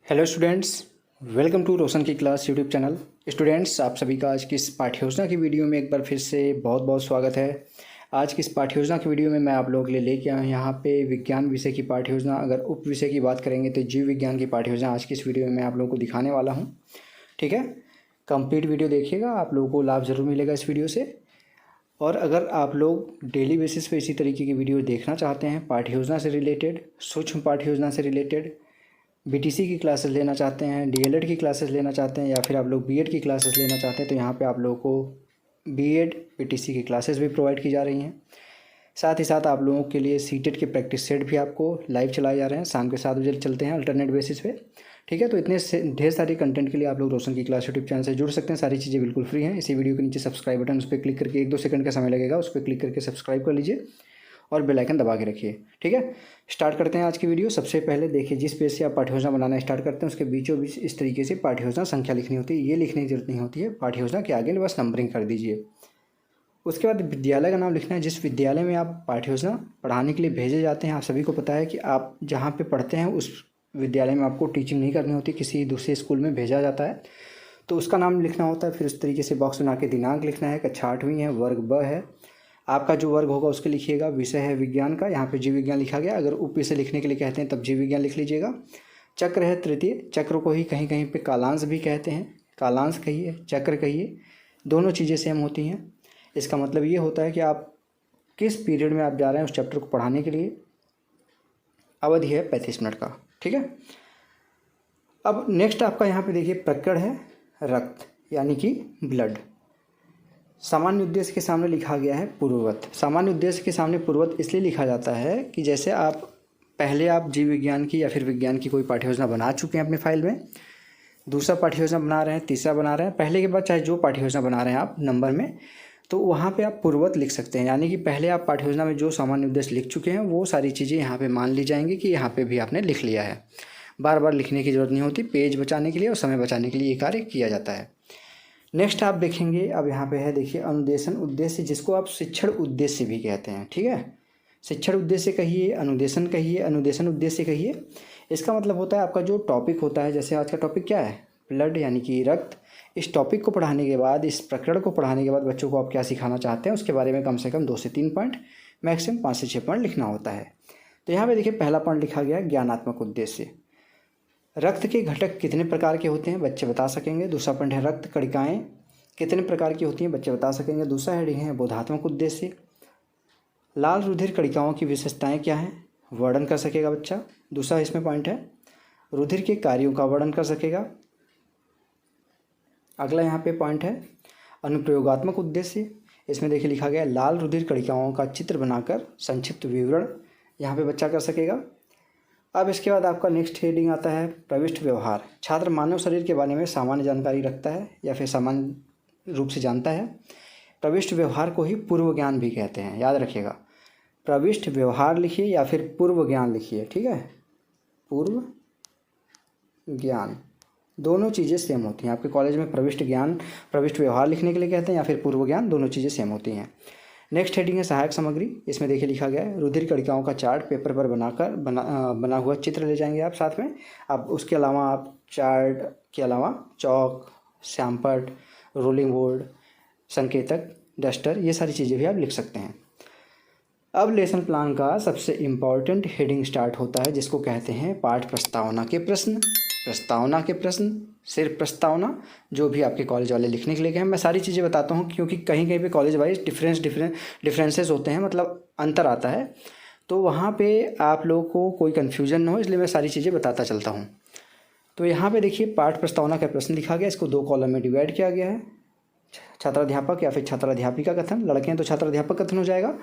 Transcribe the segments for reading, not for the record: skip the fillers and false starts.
Hello students, welcome to रोशन की class YouTube channel. Students, आप सभी का आज की इस पाठ्य योजना की वीडियो में एक बार फिर से बहुत बहुत स्वागत है। आज की इस पाठ्य योजना की वीडियो में मैं आप लोगों के लिए लेके आया हूँ यहाँ पे विज्ञान विषय की पाठ्य योजना। अगर उप विषय की बात करेंगे तो जीव विज्ञान की पाठ्य योजना आज की इस वीडियो में मैं आप लोगों को दिखाने वाला हूँ। ठीक है, कंप्लीट वीडियो देखिएगा, आप लोगों को लाभ ज़रूर मिलेगा इस वीडियो से। और अगर आप लोग डेली बेसिस पे इसी तरीके की वीडियो देखना चाहते हैं, पाठ्य योजना से रिलेटेड, सूक्ष्म पाठ्य योजना से रिलेटेड, बीटीसी की क्लासेस लेना चाहते हैं, डीएलएड की क्लासेस लेना चाहते हैं, या फिर आप लोग बीएड की क्लासेस लेना चाहते हैं, तो यहाँ पे आप लोगों को बीएड बीटीसी की क्लासेस भी प्रोवाइड की जा रही हैं। साथ ही साथ आप लोगों के लिए सीटेट के प्रैक्टिस सेट भी आपको लाइव चलाए जा रहे हैं, शाम के 7 बजे चलते हैं अल्टरनेट बेसिस पे। ठीक है, तो इतने ढेर सारे कंटेंट के लिए आप लोग रोशन की क्लास यूट्यूब चैनल से जुड़ सकते हैं। सारी चीज़ें बिल्कुल फ्री हैं। इसी वीडियो के नीचे सब्सक्राइब बटन, उस पर क्लिक करके 1-2 सेकंड का समय लगेगा, उस पर क्लिक करके सब्सक्राइब कर लीजिए और बेल आइकन दबा के रखिए। ठीक है, स्टार्ट करते हैं आज की वीडियो। सबसे पहले देखिए, जिस पेज से आप पाठ्य योजना बनाना स्टार्ट करते हैं उसके बीचों बीच इस तरीके से पाठ्य योजना संख्या लिखनी होती है। ये लिखने की जरूरत नहीं होती है, पाठ्य योजना के आगे बस नंबरिंग कर दीजिए। उसके बाद विद्यालय का नाम लिखना है, जिस विद्यालय में आप पाठ्य योजना पढ़ाने के लिए भेजे जाते हैं। आप सभी को पता है कि आप जहाँ पे पढ़ते हैं उस विद्यालय में आपको टीचिंग नहीं करनी होती, किसी दूसरे स्कूल में भेजा जाता है, तो उसका नाम लिखना होता है। फिर उस तरीके से बॉक्स बना के दिनांक लिखना है, कक्षा 8वीं है, वर्ग ब है, आपका जो वर्ग होगा उसके लिखिएगा। विषय है विज्ञान का, यहाँ पे जीव विज्ञान लिखा गया। अगर उप विषय लिखने के लिए कहते हैं तब जीव विज्ञान लिख लीजिएगा। चक्र है तृतीय, चक्र को ही कहीं कहीं पे कालांश भी कहते हैं, कालांश कहिए, चक्र कहिए, दोनों चीज़ें सेम होती हैं। इसका मतलब ये होता है कि आप किस पीरियड में आप जा रहे हैं उस चैप्टर को पढ़ाने के लिए। अवधि है 35 मिनट का। ठीक है, अब नेक्स्ट आपका यहाँ पे देखिए प्रकरण है रक्त, यानी कि ब्लड। सामान्य उद्देश्य के सामने लिखा गया है पूर्ववत। सामान्य उद्देश्य के सामने पूर्ववत इसलिए लिखा जाता है कि जैसे आप जीव विज्ञान की या फिर विज्ञान की कोई पाठ्य योजना बना चुके हैं अपने फाइल में, दूसरा पाठ्य योजना बना रहे हैं, तीसरा बना रहे हैं, पहले के बाद चाहे जो पाठ्य योजना बना रहे हैं आप नंबर में, तो वहाँ पे आप पूर्ववत लिख सकते हैं। यानी कि पहले आप पाठ्य योजना में जो सामान्य उद्देश्य लिख चुके हैं वो सारी चीज़ें यहाँ पे मान ली जाएंगी कि यहाँ पे भी आपने लिख लिया है। बार बार लिखने की ज़रूरत नहीं होती, पेज बचाने के लिए और समय बचाने के लिए ये कार्य किया जाता है। नेक्स्ट आप देखेंगे, अब यहाँ पे है देखिए अनुदेशन उद्देश्य, जिसको आप शिक्षण उद्देश्य भी कहते हैं। ठीक है, शिक्षण उद्देश्य कहिए, अनुदेशन कहिए, अनुदेशन उद्देश्य कहिए। इसका मतलब होता है आपका जो टॉपिक होता है, जैसे आज का टॉपिक क्या है, ब्लड यानी कि रक्त। इस टॉपिक को पढ़ाने के बाद, इस प्रकरण को पढ़ाने के बाद बच्चों को आप क्या सिखाना चाहते हैं उसके बारे में कम से कम 2 से 3 पॉइंट, मैक्सिमम 5 से 6 पॉइंट लिखना होता है। तो यहाँ पे देखिए पहला पॉइंट लिखा गया है ज्ञानात्मक उद्देश्य। रक्त के घटक कितने प्रकार के होते हैं बच्चे बता सकेंगे। दूसरा पॉइंट है रक्त कणिकाएँ कितने प्रकार की होती हैं बच्चे बता सकेंगे। दूसरा हेडिंग है बोधात्मक उद्देश्य। लाल रुधिर कणिकाओं की विशेषताएं क्या हैं, वर्णन कर सकेगा बच्चा। दूसरा इसमें पॉइंट है रुधिर के कार्यों का वर्णन कर सकेगा। अगला यहाँ पे पॉइंट है अनुप्रयोगात्मक उद्देश्य। इसमें देखिए लिखा गया है लाल रुधिर कणिकाओं का चित्र बनाकर संक्षिप्त विवरण यहाँ पे बच्चा कर सकेगा। अब इसके बाद आपका नेक्स्ट हेडिंग आता है प्रविष्ट व्यवहार। छात्र मानव शरीर के बारे में सामान्य जानकारी रखता है या फिर सामान्य रूप से जानता है। प्रविष्ट व्यवहार को ही पूर्व ज्ञान भी कहते हैं, याद रखिएगा। प्रविष्ट व्यवहार लिखिए या फिर पूर्व ज्ञान लिखिए। ठीक है, पूर्व ज्ञान, दोनों चीज़ें सेम होती हैं। आपके कॉलेज में प्रविष्ट ज्ञान, प्रविष्ट व्यवहार लिखने के लिए कहते हैं या फिर पूर्व ज्ञान, दोनों चीज़ें सेम होती हैं। नेक्स्ट हेडिंग है सहायक सामग्री। इसमें देखिए लिखा गया है रुधिर कणिकाओं का चार्ट पेपर पर बना हुआ चित्र ले जाएंगे आप साथ में। अब उसके अलावा आप चार्ट के अलावा चौक, श्यामपट्ट, रोलिंग बोर्ड, संकेतक, डस्टर, ये सारी चीज़ें भी आप लिख सकते हैं। अब लेसन प्लान का सबसे इम्पॉर्टेंट हेडिंग स्टार्ट होता है, जिसको कहते हैं पाठ प्रस्तावना के प्रश्न। प्रस्तावना के प्रश्न, सिर्फ प्रस्तावना, जो भी आपके कॉलेज वाले लिखने के लिए कहें। मैं सारी चीज़ें बताता हूँ क्योंकि कहीं कहीं पे कॉलेज वाइज डिफरेंसेस होते हैं, मतलब अंतर आता है, तो वहाँ पे आप लोगों को कोई कन्फ्यूजन ना हो, इसलिए मैं सारी चीज़ें बताता चलता हूँ। तो यहाँ पे देखिए पाठ प्रस्तावना का प्रश्न लिखा गया, इसको 2 कॉलम में डिवाइड किया गया है। छात्राध्यापक या फिर छात्राध्यापिका कथन, लड़के हैं तो छात्राध्यापक कथन हो जाएगा,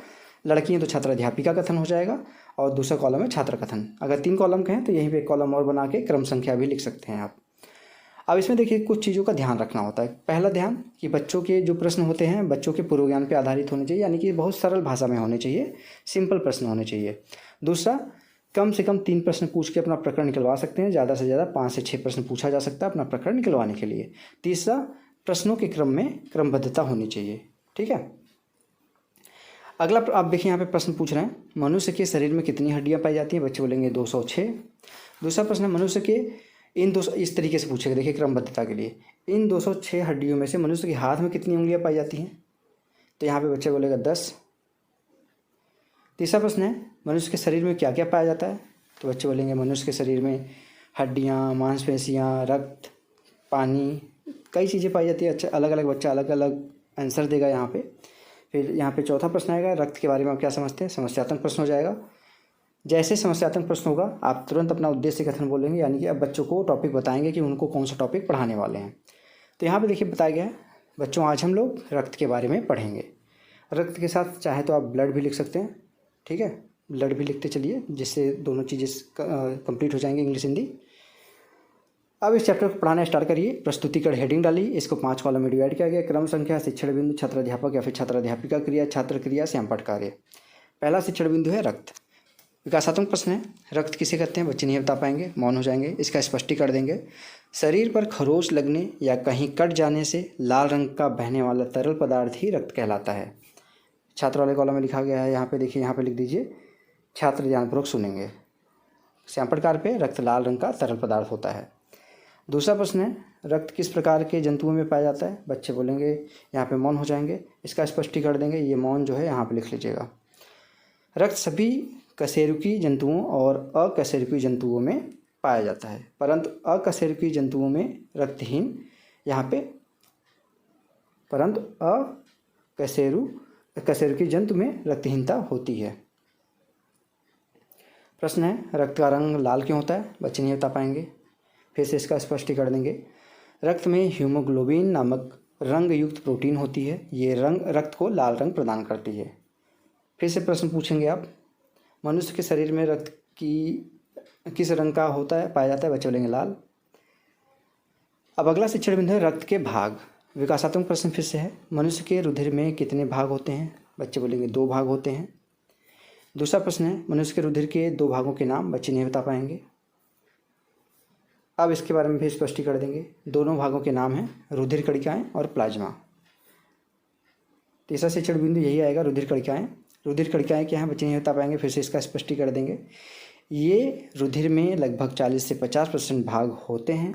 लड़की हैं तो छात्राध्यापिका कथन हो जाएगा, और दूसरा कॉलम है छात्र कथन। अगर 3 कॉलम के हैं तो यहीं पे एक कॉलम और बना के क्रम संख्या भी लिख सकते हैं आप। अब इसमें देखिए कुछ चीज़ों का ध्यान रखना होता है। पहला ध्यान कि बच्चों के जो प्रश्न होते हैं बच्चों के पूर्व ज्ञान पर आधारित होने चाहिए, यानी कि बहुत सरल भाषा में होने चाहिए, सिंपल प्रश्न होने चाहिए। दूसरा, कम से कम 3 प्रश्न पूछ के अपना प्रकरण निकलवा सकते हैं, ज़्यादा से ज़्यादा 5 से 6 प्रश्न पूछा जा सकता है अपना प्रकरण निकलवाने के लिए। तीसरा, प्रश्नों के क्रम में क्रमबद्धता होनी चाहिए। ठीक है, अगला आप देखिए यहाँ पे प्रश्न पूछ रहे हैं मनुष्य के शरीर में कितनी हड्डियाँ पाई जाती हैं, बच्चे बोलेंगे 206। दूसरा प्रश्न है मनुष्य के इन 200 इस तरीके से पूछेगा, देखिए क्रमबद्धता के लिए, इन 206 हड्डियों में से मनुष्य के हाथ में कितनी उंगलियां पाई जाती हैं? तो यहाँ पे बच्चा बोलेगा 10। तीसरा प्रश्न है, मनुष्य के शरीर में क्या क्या पाया जाता है? तो बच्चे बोलेंगे मनुष्य के शरीर में हड्डियाँ, मांसपेशियाँ, रक्त, पानी, कई चीज़ें पाई जाती है। अच्छा, अलग अलग बच्चा अलग अलग आंसर देगा यहाँ पे। फिर यहाँ पे चौथा प्रश्न आएगा, रक्त के बारे में आप क्या समझते हैं? समस्यात्मक प्रश्न हो जाएगा। जैसे समस्यात्मक प्रश्न होगा आप तुरंत अपना उद्देश्य कथन बोलेंगे, यानी कि अब बच्चों को टॉपिक बताएंगे कि उनको कौन सा टॉपिक पढ़ाने वाले हैं। तो यहाँ पे देखिए बताया गया है बच्चों, आज हम लोग रक्त के बारे में पढ़ेंगे। रक्त के साथ चाहे तो आप ब्लड भी लिख सकते हैं, ठीक है, ब्लड भी लिखते चलिए, जिससे दोनों चीज़ें कंप्लीट हो जाएंगी, इंग्लिश हिंदी। अब इस चैप्टर को पढ़ाना स्टार्ट करिए। प्रस्तुतिकरण हेडिंग डाली, इसको 5 कॉलम में डिवाइड किया गया। क्रम संख्या, शिक्षण बिंदु, छात्राध्यापक या फिर छात्राध्यापिका क्रिया, छात्र क्रिया, श्यामपठ कार्य। पहला शिक्षण बिंदु है रक्त। विकासात्मक प्रश्न है, रक्त किसे कहते हैं? बच्चे नहीं बता पाएंगे, मौन हो जाएंगे। इसका स्पष्टीकरण देंगे। शरीर पर खरोंच लगने या कहीं कट जाने से लाल रंग का बहने वाला तरल पदार्थ ही रक्त कहलाता है। छात्र वाले कॉलम में लिखा गया है, यहाँ पे देखिए, यहाँ पे लिख दीजिए, छात्र ध्यानपूर्वक सुनेंगे। श्यामपठ कार्य पे रक्त लाल रंग का तरल पदार्थ होता है। दूसरा प्रश्न है, रक्त किस प्रकार के जंतुओं में पाया जाता है? बच्चे बोलेंगे, यहाँ पे मौन हो जाएंगे। इसका स्पष्टीकरण देंगे, ये मौन जो है यहाँ पे लिख लीजिएगा। रक्त सभी कशेरुकी जंतुओं और अकशेरुकी जंतुओं में पाया जाता है, परंतु अकशेरुकी जंतुओं में रक्तहीन, यहाँ पे परंतु कशेरुकी जंतु में रक्तहीनता होती है। प्रश्न है, रक्त का रंग लाल क्यों होता है? बच्चे नहीं बता पाएंगे। फिर से इसका स्पष्टीकरण देंगे। रक्त में हीमोग्लोबिन नामक रंग युक्त प्रोटीन होती है, ये रंग रक्त को लाल रंग प्रदान करती है। फिर से प्रश्न पूछेंगे आप, मनुष्य के शरीर में रक्त की किस रंग का होता है, पाया जाता है? बच्चे बोलेंगे लाल। अब अगला शिक्षण बिंदु है रक्त के भाग। विकासात्मक प्रश्न फिर से है, मनुष्य के रुधिर में कितने भाग होते हैं? बच्चे बोलेंगे 2 भाग होते हैं। दूसरा प्रश्न है, मनुष्य के रुधिर के 2 भागों के नाम? बच्चे नहीं बता पाएंगे। अब इसके बारे में भी स्पष्टीकरण देंगे। दोनों भागों के नाम हैं रुधिर कणिकाएं और प्लाज्मा। तीसरा शिक्षण बिंदु यही आएगा, रुधिर कणिकाएं। रुधिर कणिकाएं क्या हैं? बच्चे नहीं बता पाएंगे। फिर से इसका स्पष्टीकरण देंगे। ये रुधिर में लगभग 40 से 50% भाग होते हैं।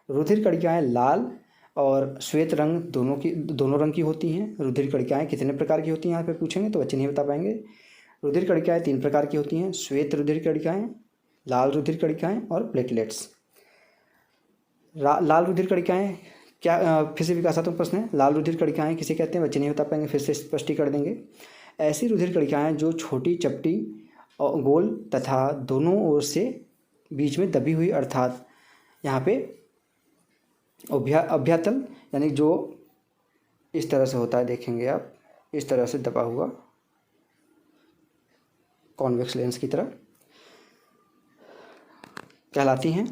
रुधिर कणिकाएं लाल और श्वेत रंग दोनों रंग की होती हैं। रुधिर कणिकाएं कितने प्रकार की होती हैं यहाँ पे पूछेंगे तो बच्चे नहीं बता पाएंगे। रुधिर कणिकाएं 3 प्रकार की होती हैं, श्वेत रुधिर कणिकाएं, लाल रुधिर कणिकाएं और प्लेटलेट्स। लाल रुधिर कणिकाएं क्या? फिर से विकासात्मक प्रश्न है, लाल रुधिर कणिकाएं किसे कहते हैं? बच्चे नहीं बता पाएंगे। फिर से स्पष्टीकरण देंगे। ऐसी रुधिर कणिकाएं जो छोटी, चपटी और गोल तथा दोनों ओर से बीच में दबी हुई, अर्थात यहाँ पे अभ्यातल, यानी जो इस तरह से होता है, देखेंगे आप, इस तरह से दबा हुआ कॉन्वेक्स लेंस की तरह कहलाती हैं।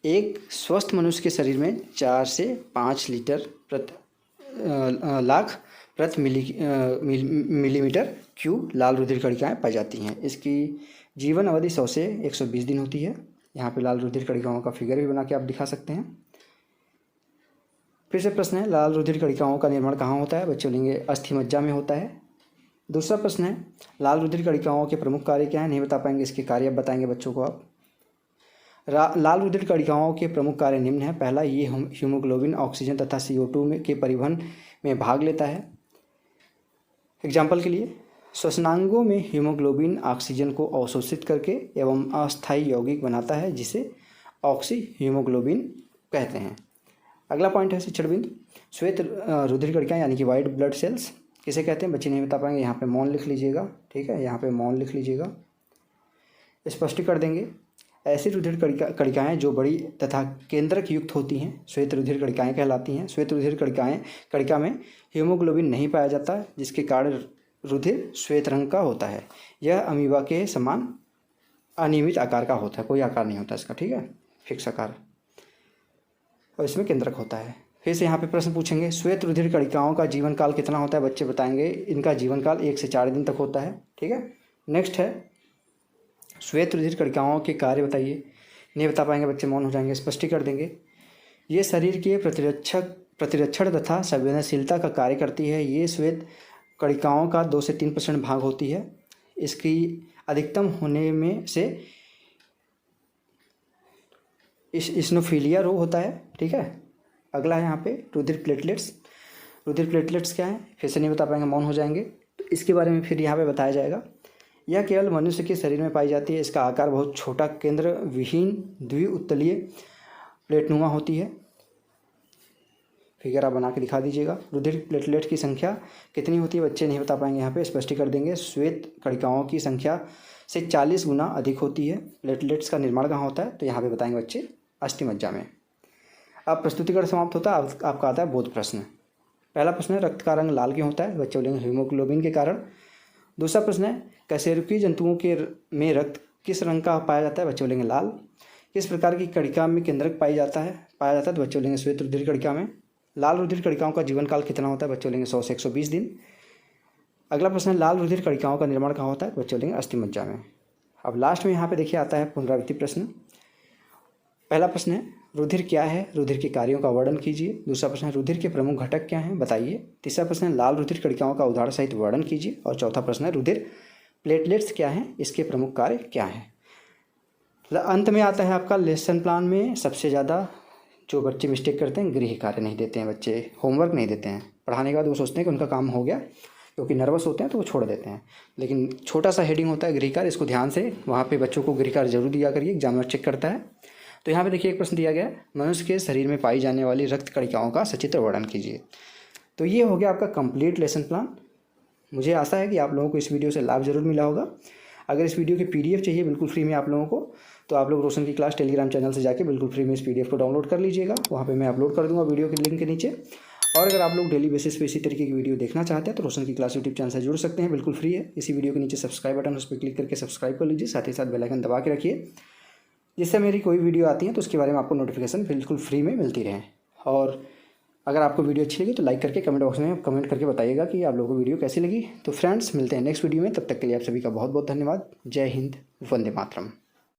एक स्वस्थ मनुष्य के शरीर में 4 से 5 लीटर लाख प्रति मिलीमीटर क्यूब लाल रुधिर कणिकाएं पाई जाती हैं। इसकी जीवन अवधि 100 से 120 दिन होती है। यहाँ पे लाल रुधिर कणिकाओं का फिगर भी बना के आप दिखा सकते हैं। फिर से प्रश्न है, लाल रुधिर कणिकाओं का निर्माण कहाँ होता है? बच्चे बोलेंगे अस्थि मज्जा में होता है। दूसरा प्रश्न है, लाल रुधिर कणिकाओं के प्रमुख कार्य क्या है? नहीं बता पाएंगे। इसके कार्य बताएंगे बच्चों को आप। लाल रुधिर कणिकाओं के प्रमुख कार्य निम्न है। पहला, ये हीमोग्लोबिन, ऑक्सीजन तथा CO2 के परिवहन में भाग लेता है। एग्जाम्पल के लिए, श्वसनांगों में हीमोग्लोबिन ऑक्सीजन को अवशोषित करके एवं अस्थायी यौगिक बनाता है, जिसे ऑक्सी हीमोग्लोबिन कहते हैं। अगला पॉइंट है शिक्षण बिंदु, श्वेत रुधिर कणिकाएं यानी कि वाइट ब्लड सेल्स किसे कहते हैं? बच्चे नहीं बता पाएंगे। यहाँ पे मौन लिख लीजिएगा, ठीक है, यहाँ पे मौन लिख लीजिएगा। स्पष्टीकरण देंगे। ऐसी रुधिर कणिकाएं जो बड़ी तथा केंद्रक युक्त होती हैं श्वेत रुधिर कणिकाएं कहलाती हैं। श्वेत रुधिर कणिका में हीमोग्लोबिन नहीं पाया जाता, जिसके कारण रुधिर श्वेत रंग का होता है। यह अमीबा के समान अनियमित आकार का होता है, कोई आकार नहीं होता इसका, ठीक है, फिक्स आकार, और इसमें केंद्रक होता है। फिर से यहाँ पे प्रश्न पूछेंगे, श्वेत रुधिर कणिकाओं का जीवन काल कितना होता है? बच्चे बताएंगे इनका जीवन काल 1 से 4 दिन तक होता है, ठीक है। नेक्स्ट है, श्वेत रुधिर कणिकाओं के कार्य बताइए। नहीं बता पाएंगे बच्चे, मौन हो जाएंगे। स्पष्टीकरण देंगे। ये शरीर के प्रतिरक्षण तथा संवेदनशीलता का कार्य करती है। ये श्वेत कणिकाओं का 2 से 3% भाग होती है। इसकी अधिकतम होने में से इस्नोफिलिया रोग होता है, ठीक है। अगला है यहाँ पे रुधिर प्लेटलेट्स। रुधिर प्लेटलेट्स क्या है, फिर से नहीं बता पाएंगे, मौन हो जाएंगे। तो इसके बारे में फिर यहाँ पे बताया जाएगा। यह केवल मनुष्य के शरीर में पाई जाती है। इसका आकार बहुत छोटा, केंद्र विहीन द्विउत्तलीय प्लेटनुमा होती है। फिगर आप बना के दिखा दीजिएगा। रुधिर प्लेटलेट की संख्या कितनी होती है, बच्चे नहीं बता पाएंगे, यहाँ पे स्पष्ट कर देंगे। श्वेत कणिकाओं की संख्या से 40 गुना अधिक होती है। प्लेटलेट्स का निर्माण कहाँ होता है, तो यहाँ पे बताएंगे बच्चे, अस्थिमज्जा में। अब प्रस्तुतिकरण समाप्त होता है। अब आपका आता है बोध प्रश्न। पहला प्रश्न है, रक्त का रंग लाल क्यों होता है, बच्चे बोलेंगे हीमोग्लोबिन के कारण। दूसरा प्रश्न है, कशेरुकी जंतुओं के में रक्त किस रंग का पाया जाता है, बच्चे बोलेंगे लाल। किस प्रकार की कणिका में केंद्रक पाया जाता है, तो बच्चे बोलेंगे श्वेत रुधिर कणिका में। लाल रुधिर कणिकाओं का जीवन काल कितना होता है, बच्चे बोलेंगे 100 से 120 दिन। अगला प्रश्न है, लाल रुधिर कणिकाओं का निर्माण कहाँ होता है, बच्चे बोलेंगे अस्थिमज्जा में। अब लास्ट में यहाँ पे देखिए आता है पुनरावृत्ति प्रश्न। पहला प्रश्न है, रुधिर क्या है, रुधिर के कार्यों का वर्णन कीजिए। दूसरा प्रश्न है, रुधिर के प्रमुख घटक क्या हैं, बताइए। तीसरा प्रश्न है, लाल रुधिर कणिकाओं का उदाहरण सहित वर्णन कीजिए। और चौथा प्रश्न है, रुधिर प्लेटलेट्स क्या हैं, इसके प्रमुख कार्य क्या हैं। अंत में आता है आपका लेसन प्लान में सबसे ज़्यादा जो बच्चे मिस्टेक करते हैं, गृह कार्य नहीं देते हैं बच्चे, होमवर्क नहीं देते हैं। पढ़ाने के बाद वो सोचते हैं कि उनका काम हो गया, क्योंकि नर्वस होते हैं तो वो छोड़ देते हैं। लेकिन छोटा सा हेडिंग होता है गृह कार्य, इसको ध्यान से वहाँ पे बच्चों को गृह कार्य जरूर दिया करिए, एग्जामिनर चेक करता है। तो यहाँ पे देखिए एक प्रश्न दिया गया है, मनुष्य के शरीर में पाई जाने वाली रक्त कणिकाओं का सचित्र वर्णन कीजिए। तो ये हो गया आपका कंप्लीट लेसन प्लान। मुझे आशा है कि आप लोगों को इस वीडियो से लाभ जरूर मिला होगा। अगर इस वीडियो की PDF चाहिए बिल्कुल फ्री में आप लोगों को, तो आप लोग रोशन की क्लास टेलीग्राम चैनल से जाके बिल्कुल फ्री में इस PDF को डाउनलोड कर लीजिएगा। वहाँ पे मैं अपलोड कर दूँगा वीडियो के लिंक के नीचे। और अगर आप लोग डेली बेसिस पे इसी तरीके की वीडियो देखना चाहते हैं तो रोशन की क्लास यूट्यूब चैनल से जुड़ सकते हैं, बिल्कुल फ्री है। इसी वीडियो के नीचे सब्सक्राइब बटन, उस पर क्लिक करके सब्सक्राइब कर लीजिए। साथ ही साथ बेल आइकन दबा के रखिए, जिससे मेरी कोई वीडियो आती है तो उसके बारे में आपको नोटिफिकेशन बिल्कुल फ्री में मिलती रहे। और अगर आपको वीडियो अच्छी लगी तो लाइक करके कमेंट बॉक्स में कमेंट करके बताइएगा कि आप लोगों को वीडियो कैसी लगी। तो फ्रेंड्स, मिलते हैं नेक्स्ट वीडियो में, तब तक के लिए आप सभी का बहुत बहुत धन्यवाद। जय हिंद, वंदे मातरम।